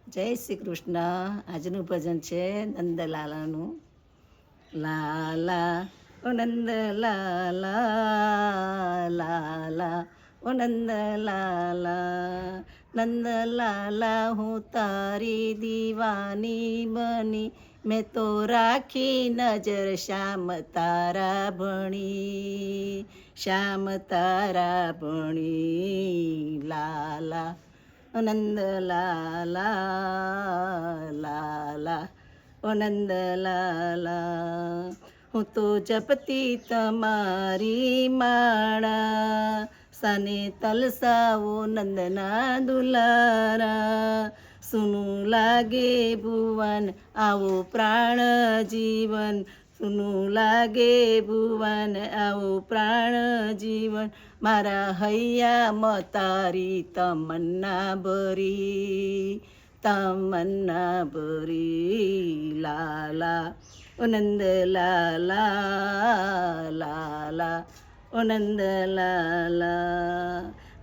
જય શ્રી કૃષ્ણ. આજનું ભજન છે નંદલાલાનું. લાલા ઓ નંદલાલા, લાલા ઓ નંદલાલા, નંદલાલા હું તારી દીવાની બની, મેં તો રાખી નજર શ્યામ તારા ભણી, શ્યામ તારા ભણી. લાલા ઓ નંદલાલા, લાલા ઓ નંદલાલા, હું તો જપતી તમારી માળા, સાને તલસાવો નંદના દુલારા. સુનું લાગે ભુવન આવો પ્રાણ જીવન, સુનું લાગે ભુવન આવો પ્રાણ જીવન, મારા હૈયામાં તારી તમન્ના ભરી, તમન્ના ભરી. લાલા ઓ નંદલાલા, લાલા ઓ નંદલાલા,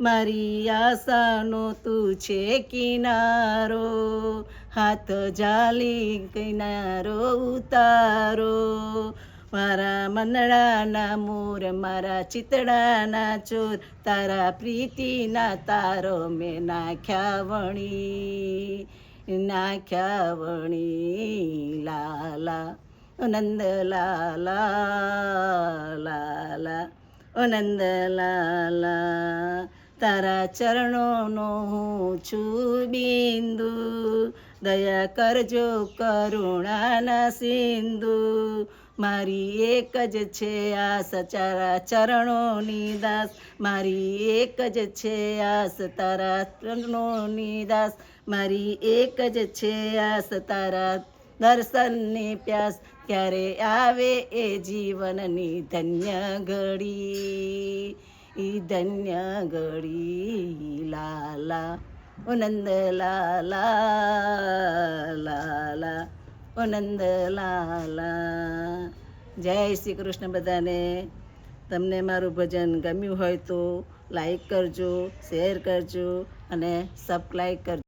મારી આશાનો તું છે કિનારો, હાથ ઝાલી કિનારો ઉતારો. મારા મનડાના મોર, મારા ચિતડાના ચોર, તારા પ્રીતિના તારો મેં નાખ્યા વણી, નાખ્યા વણી. લાલા ઓ નંદલાલા, લાલા ઓ નંદલાલા, તારા ચરણોનો હું છું બિંદુ, દયા કરજો કરુણાના સિંધુ. મારી એક જ છે આસ તારા ચરણોની દાસ, મારી એક જ છે આસ તારા ચરણોની દાસ, મારી એક જ છે આસ તારા દર્શનની પ્યાસ. ક્યારે આવે એ જીવનની ધન્ય ઘડી, ધન્ય ઘડી. લાલા ઓ નંદલાલા, લાલા ઓ નંદલાલા. જય શ્રી કૃષ્ણ બધાને. તમને મારું ભજન ગમ્યું હોય તો લાઈક કરજો, શેર કરજો અને સબસ્ક્રાઈબ કરજો.